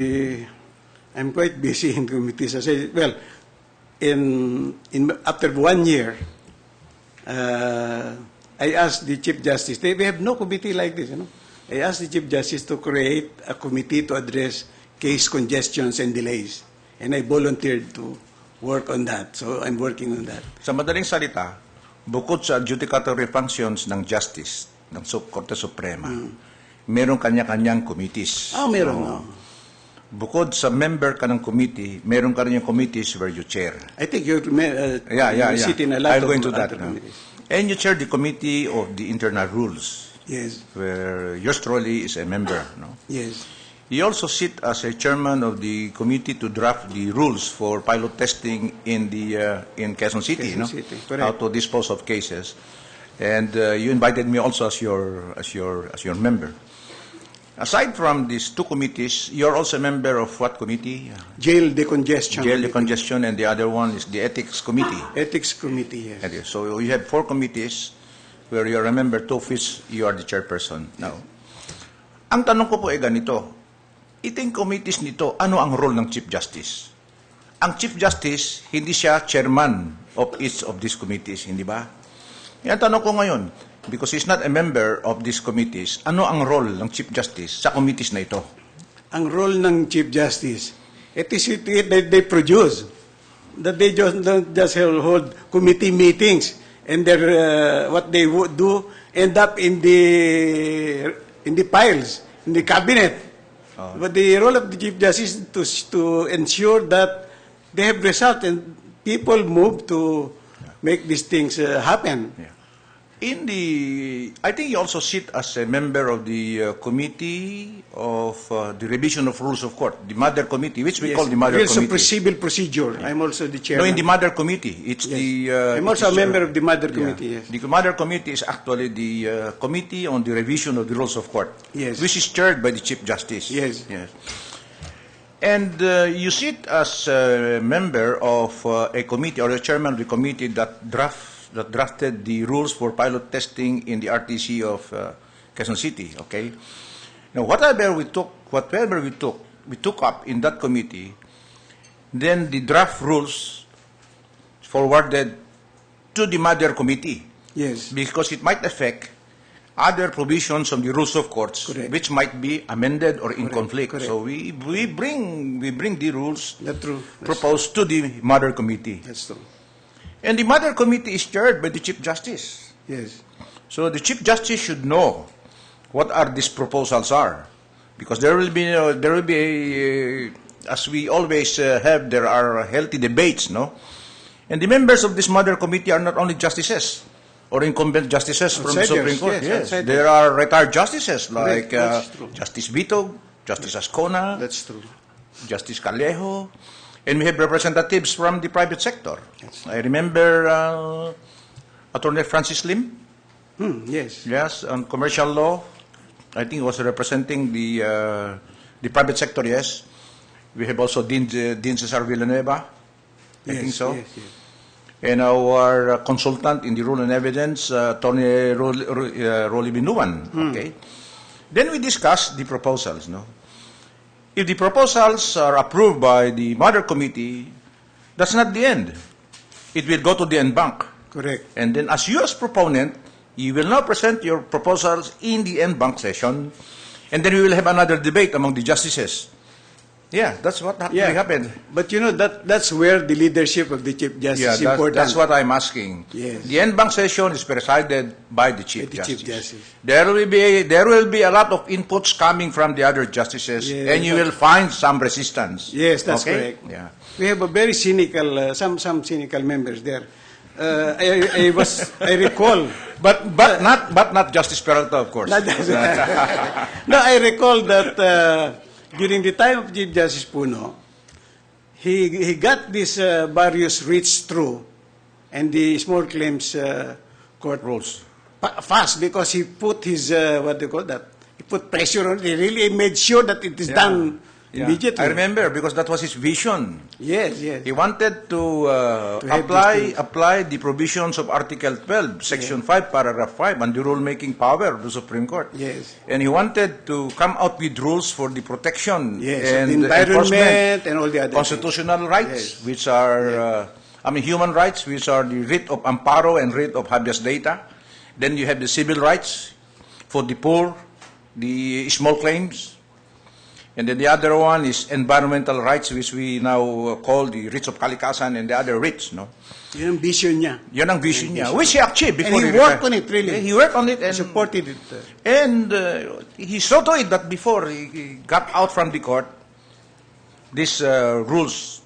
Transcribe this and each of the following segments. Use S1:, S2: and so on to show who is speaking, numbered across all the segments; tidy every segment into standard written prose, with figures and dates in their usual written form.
S1: I'm quite busy in committees. I say, well, after 1 year, I asked the Chief Justice. We have no committee like this, you know. I asked the Chief Justice to create a committee to address case congestions and delays, and I volunteered to work on that. So I'm working on that.
S2: Sa madaling salita, bukod sa adjudicatory functions ng Justice, ng Korte Suprema, meron kanya-kanyang committees.
S1: Meron.
S2: No? Bukod sa member ka ng committee, meron ka rin yung committees where you chair.
S1: I think you sit in a lot
S2: I'll
S1: of
S2: go into that.
S1: other committees.
S2: And you chair the committee of the internal rules.
S1: Yes.
S2: Where yours truly is a member. No?
S1: Yes.
S2: You also sit as a chairman of the committee to draft the rules for pilot testing in in Quezon City,
S1: Quezon
S2: no?
S1: City, correct.
S2: How to dispose of cases, and you invited me also as your member. Aside from these two committees, you're also a member of what committee?
S1: Jail decongestion.
S2: Jail decongestion, and the other one is the ethics committee.
S1: Ethics committee, yes.
S2: Okay, so you have 4 committees where you're a member, 2 of which you are the chairperson. Now, ang tanong ko po ay ganito. Iting committees nito, ano ang role ng Chief Justice? Ang Chief Justice, hindi siya chairman of each of these committees, hindi ba? Yan tanong ko ngayon, because he's not a member of these committees, ano ang role ng Chief Justice sa committees na ito?
S1: Ang role ng Chief Justice, it is that they produce, that they don't just hold committee meetings, and what they would do end up in the files, in the cabinet. But the role of the Chief Justice is to ensure that they have result and people move to make these things happen.
S2: Yeah. I think you also sit as a member of the committee of the revision of rules of court, the mother committee, which we call the mother
S1: Rules of
S2: committee.
S1: Civil Procedure. Yeah. I'm also the
S2: No,
S1: chairman.
S2: in the mother committee, it's
S1: Yes. I'm also a member of the mother committee. Yes.
S2: The mother committee is actually the committee on the revision of the rules of court,
S1: Yes.
S2: which is chaired by the Chief Justice.
S1: Yes.
S2: Yes. And you sit as a member of a committee or a chairman of the committee that drafted the rules for pilot testing in the RTC of Quezon City. Okay. Now, whatever we took up in that committee, then the draft rules forwarded to the mother committee.
S1: Yes.
S2: Because it might affect other provisions of the rules of courts,
S1: Correct.
S2: which might be amended or in conflict.
S1: Correct.
S2: So we bring the rules
S1: That's true.
S2: proposed to the mother committee.
S1: That's true.
S2: And the mother committee is chaired by the Chief Justice.
S1: Yes.
S2: So the Chief Justice should know what are these proposals are, because there will be as we always have, there are healthy debates, no? And the members of this mother committee are not only justices or incumbent justices from the Supreme Court.
S1: Yes, outsiders.
S2: There are retired justices like
S1: That's true.
S2: Justice Vito, Justice Ascona,
S1: That's true.
S2: Justice Callejo, and we have representatives from the private sector.
S1: Yes.
S2: I remember Attorney Francis Lim,
S1: Yes.
S2: yes, on commercial law. I think he was representing the private sector, yes. We have also Dean Cesar Villanueva, I think so.
S1: Yes, yes.
S2: And our consultant in the rule and evidence, Attorney Rolly Binuan, okay. Then we discuss the proposals, no. If the proposals are approved by the mother committee, that's not the end. It will go to the en banc.
S1: Correct.
S2: And then as you as proponent, you will now present your proposals in the en banc session, and then we will have another debate among the justices. Yeah, that's what happened.
S1: But you know, that's where the leadership of the Chief Justice
S2: Yeah,
S1: is important.
S2: that's what I'm asking.
S1: Yes.
S2: The en banc session is presided by the Chief
S1: By the
S2: Justice.
S1: Chief Justice.
S2: There will be a lot of inputs coming from the other justices,
S1: Yes,
S2: and you will find some resistance.
S1: Yes, that's
S2: okay?
S1: correct.
S2: Yeah.
S1: We have a very cynical, some cynical members there. I recall.
S2: But not Justice Peralta, of course.
S1: No, I recall that during the time of Chief Justice Puno, he got these various writs through, and the small claims court
S2: Rules.
S1: fast because he put his what do you call that? He put pressure on it. He really made sure that it is done
S2: Yeah.
S1: immediately.
S2: I remember because that was his vision.
S1: Yes, yes.
S2: He wanted to
S1: have
S2: apply the provisions of Article 12, Section 5, Paragraph 5, and the rule-making power of the Supreme Court.
S1: Yes.
S2: And he wanted to come out with rules for the protection
S1: Yes,
S2: and
S1: the environment
S2: enforcement,
S1: and all the other
S2: constitutional rights,
S1: Yes.
S2: which are, human rights, which are the writ of amparo and writ of habeas data. Then you have the civil rights for the poor, the small claims. And then the other one is environmental rights, which we now call the writs of kalikasan and the other writs, no?
S1: Yun ang vision niya.
S2: Yan ang vision niya, which he achieved
S1: And
S2: before
S1: he
S2: retired.
S1: worked on it, really.
S2: Yeah, he worked on it
S1: He
S2: and
S1: supported it.
S2: And he saw to it that before he got out from the court, these rules.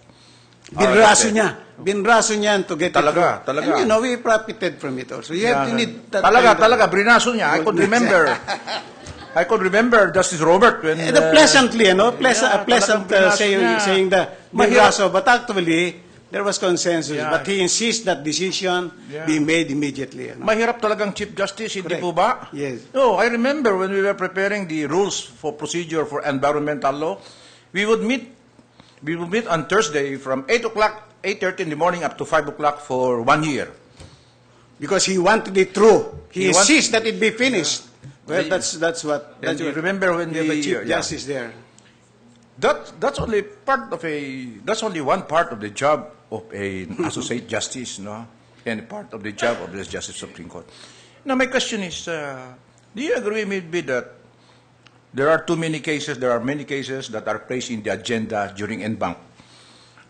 S1: Binraso niya. Binraso niya to get
S2: Talaga,
S1: it through.
S2: talaga.
S1: And we profited from it also. You have to need that
S2: Talaga, brinaso niya. I could remember. I could remember Justice Robert when...
S1: And pleasantly, pleasant
S2: talagang
S1: saying that binraso, but actually, there was consensus.
S2: Yeah.
S1: But he insists that decision be made immediately.
S2: Mahirap talagang Chief Justice, hindi po ba?
S1: Yes.
S2: No, I remember when we were preparing the rules for procedure for environmental law, we would meet on Thursday from 8 o'clock, 8:30 in the morning up to 5 o'clock for 1 year.
S1: Because he wanted it through. He
S2: He
S1: insists that it be finished. Well,
S2: The-
S1: that's what.
S2: And you remember when
S1: you have a Chief
S2: yeah.
S1: Justice there.
S2: That's only one part of the job of an associate justice, no, and part of the job of the Justice Supreme Court. Now my question is, do you agree with me that there are many cases that are placed in the agenda during en banc?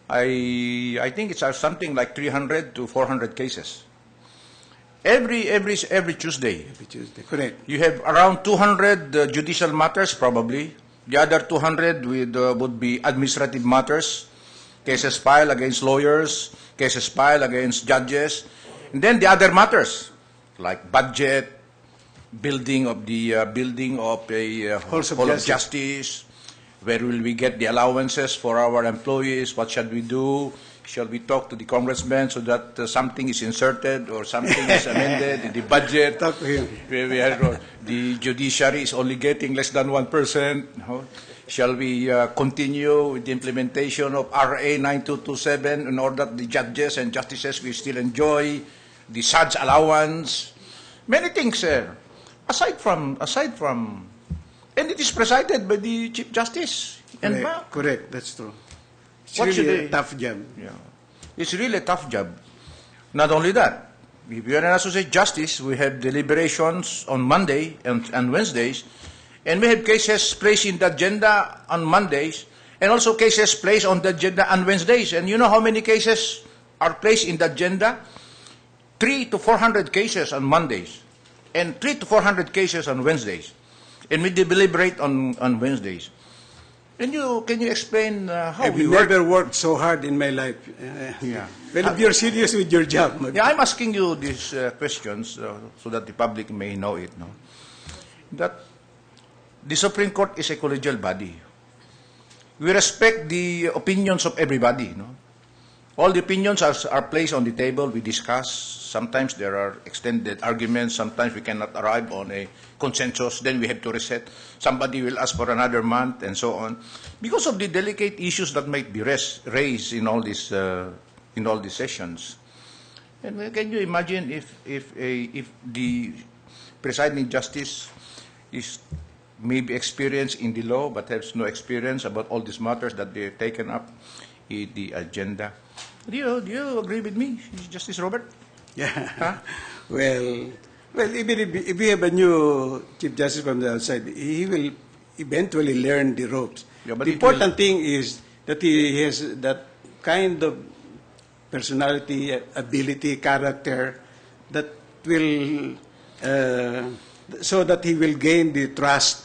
S2: I think it's something like 300 to 400 cases. Every Tuesday.
S1: Every Tuesday. Correct.
S2: You have around 200 judicial matters, probably. The other 200 would be administrative matters, cases filed against lawyers, cases filed against judges, and then the other matters like budget, building of a
S1: Halls of
S2: hall of
S1: justice.
S2: justice. Where will we get the allowances for our employees? What shall we do? Shall we talk to the congressman so that something is inserted or something is amended in the budget?
S1: Talk to him.
S2: The judiciary is only getting less than 1%. No? Shall we continue with the implementation of RA 9227 in order that the judges and justices will still enjoy the SAD's allowance? Many things, sir. Aside from, and it is presided by the Chief Justice.
S1: Correct. That's true. It's
S2: What should
S1: really a
S2: they-
S1: tough job.
S2: Yeah. It's really a tough job. Not only that, if you are an associate justice, we have deliberations on Monday and Wednesdays, and we have cases placed in the agenda on Mondays, and also cases placed on the agenda on Wednesdays. And you know how many cases are placed in the agenda? 300 to 400 cases on Mondays, and 300 to 400 cases on Wednesdays. And we deliberate on Wednesdays. Can you explain how
S1: I've
S2: we work?
S1: never worked so hard in my life.
S2: Yeah.
S1: Well, if you're serious with your job,
S2: Yeah, I'm asking you these questions so that the public may know it. No? That the Supreme Court is a collegial body. We respect the opinions of everybody. No? All the opinions are placed on the table. We discuss. Sometimes there are extended arguments. Sometimes we cannot arrive on a consensus. Then we have to reset. Somebody will ask for another month and so on. Because of the delicate issues that might be raised in all these sessions. And can you imagine if the presiding justice is maybe experienced in the law but has no experience about all these matters that they're taken up in the agenda? Do you agree with me, Justice Robert?
S1: Yeah.
S2: Huh?
S1: Well, even if we have a new Chief Justice from the outside, he will eventually learn the ropes.
S2: Yeah, but
S1: the
S2: it will-
S1: important thing is that he has that kind of personality, ability, character that will, so that he will gain the trust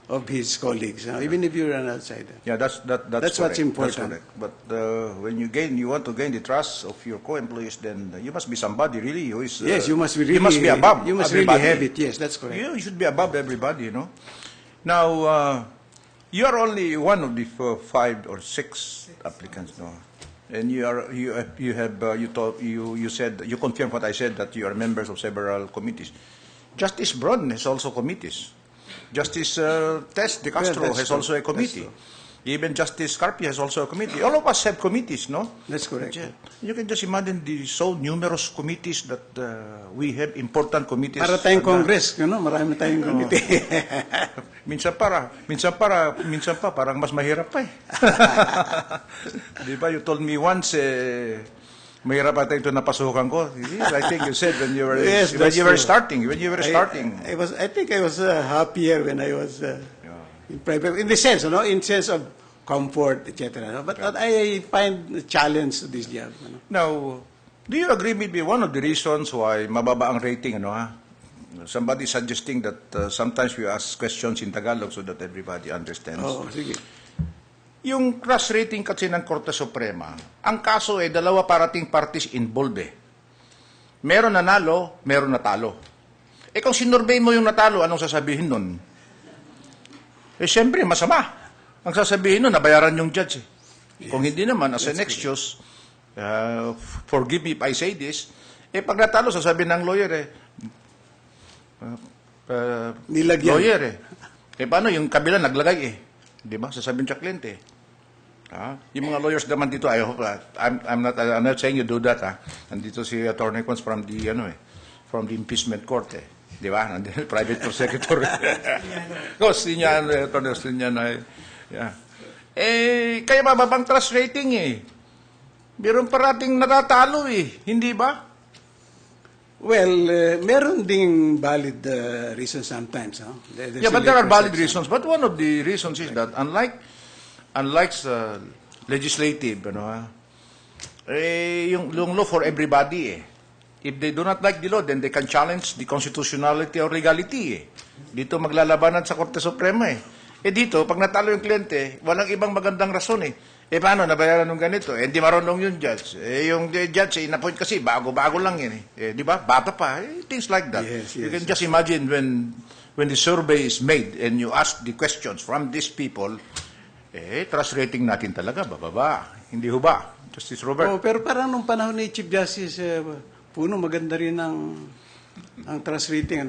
S1: of his colleagues, even if you're an outsider.
S2: Yeah, that's
S1: That's what's
S2: correct.
S1: important.
S2: That's correct. But when you want to gain the trust of your co-employees, then you must be somebody really who is.
S1: Yes, you must be really.
S2: You must be above.
S1: You must
S2: everybody.
S1: really have it. Yes, that's correct.
S2: You should be above everybody. You know. Now, you are only one of the 5 or 6 applicants, no? And you said you confirmed what I said, that you are members of several committees. Justice Brown has also committees. Justice Tess de Castro
S1: that's
S2: has
S1: true.
S2: also a
S1: That's
S2: committee.
S1: true.
S2: Even Justice Carpio has also a committee. All of us have committees, no?
S1: That's correct.
S2: Yeah. You can just imagine the so numerous committees that we have, important committees.
S1: Para tayong Congress, marami tayong committee.
S2: minsan pa, parang mas mahirap pa eh. Di ba, you told me once, mahirap ata ito napasukan ko. I think you said when you were,
S1: Yes,
S2: when you were
S1: true.
S2: starting.
S1: I think I was happier when I was in private, in the sense, in sense of comfort, etc. No? But I find a challenge to this job.
S2: Now, do you agree with me one of the reasons why mababa ang rating, Somebody suggesting that sometimes we ask questions in Tagalog so that everybody understands.
S1: Oh, sige.
S2: Yung cross-rating kasi ng Korte Suprema, ang kaso ay dalawa parating parties involved eh. Meron nanalo, meron natalo. Kung sinurvey mo yung natalo, anong sasabihin nun? Siyempre, masama. Ang sasabihin nun, nabayaran yung judge eh. Yes. Kung hindi naman, as an excuse, forgive me if I say this, pag natalo, sasabihin ng lawyer
S1: Nilagyan.
S2: Lawyer paano yung kabila naglagay di ba? Sasabihin sa kliyente. Yung mga lawyers naman dito, I hope, I'm not saying you do that, Nandito si Attorney Quans from the impeachment court, di ba? Nandito, private prosecutor. Attorney yeah. Kaya mababang trust rating Meron parating natatalo hindi ba?
S1: Well, meron ding valid reasons sometimes.
S2: Yeah, but there are valid reasons. But one of the reasons is that unlike legislative, yung law for everybody If they do not like the law, then they can challenge the constitutionality or legality Dito maglalabanan sa Korte Suprema dito, pag natalo yung kliyente, walang ibang magandang rason paano, nabayaran ng ganito? Hindi marunong yung judge. Yung judge, in-appoint kasi, bago-bago lang yan di ba? Bata pa. Things like that.
S1: Yes,
S2: you can just imagine when the survey is made and you ask the questions from these people, trust rating natin talaga, bababa. Hindi ho ba? Justice Robert?
S1: Pero parang nung panahon ni Chief Justice Puno, maganda rin ang trust rating,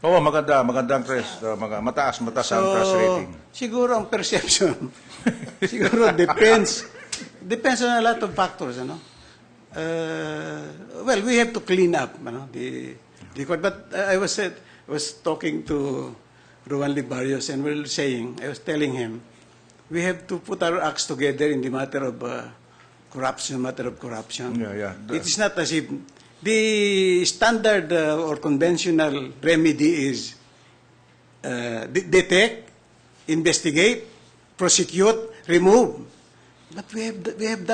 S2: Oo, magandang trust. Mataas ang trust rating.
S1: Siguro ang perception, siguro depends on a lot of factors, well, we have to clean up, the court. But I was talking to Ruan Libarios and I was telling him, we have to put our acts together in the matter of corruption.
S2: Yeah.
S1: It is not as if the standard or conventional remedy is detect, investigate, prosecute, remove. But we have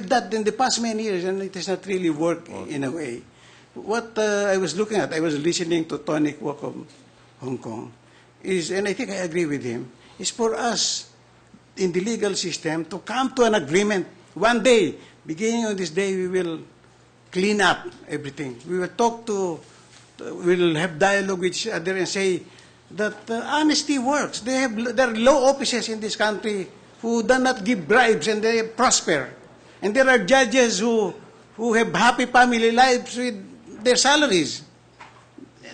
S1: that in the past many years, and it has not really worked in a way. What I was looking at, I was listening to Tony Kwok of Hong Kong, and I think I agree with him, is for us in the legal system to come to an agreement. One day, beginning of this day, we will clean up everything. We will we'll have dialogue with each other and say that honesty works. There are law officers in this country who do not give bribes and they prosper. And there are judges who have happy family lives with their salaries.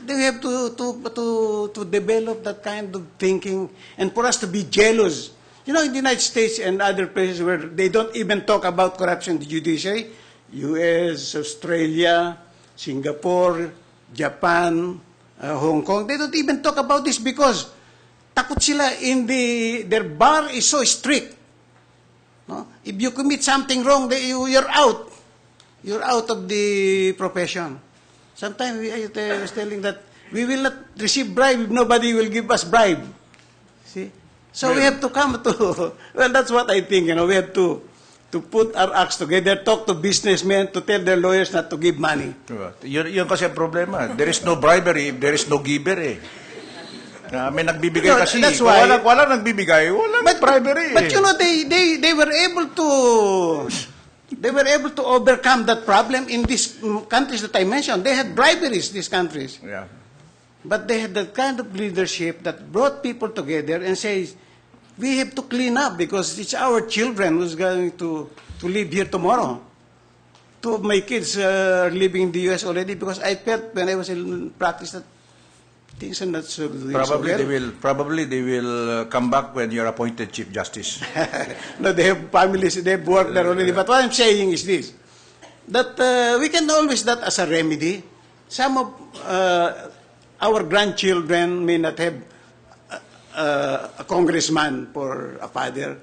S1: They have to develop that kind of thinking, and for us to be jealous. In the United States and other places where they don't even talk about corruption in the judiciary, US, Australia, Singapore, Japan, Hong Kong, they don't even talk about this because takot sila their bar is so strict. No? If you commit something wrong, you're out. You're out of the profession. Sometimes I was telling that we will not receive bribe if nobody will give us bribe. See? So we have to come to, well, that's what I think, we have to put our acts together, talk to businessmen, to tell their lawyers not to give money.
S2: Yun kasi ang problema. There is no bribery if there is no giver may nagbibigay kasi.
S1: That's why,
S2: walang nagbibigay, walang bribery.
S1: But they were able to overcome that problem in these countries that I mentioned. They had briberies, these countries.
S2: Yeah.
S1: But they had that kind of leadership that brought people together and says, we have to clean up because it's our children who's going to live here tomorrow. Two of my kids are living in the U.S. already because I felt when I was in practice that things are not so doing
S2: Probably
S1: so
S2: they
S1: well.
S2: will. Probably they will come back when you're appointed Chief Justice.
S1: No, they have families, they have worked there already. But what I'm saying is this, that we can always that as a remedy. Some of our grandchildren may not have a congressman for a father.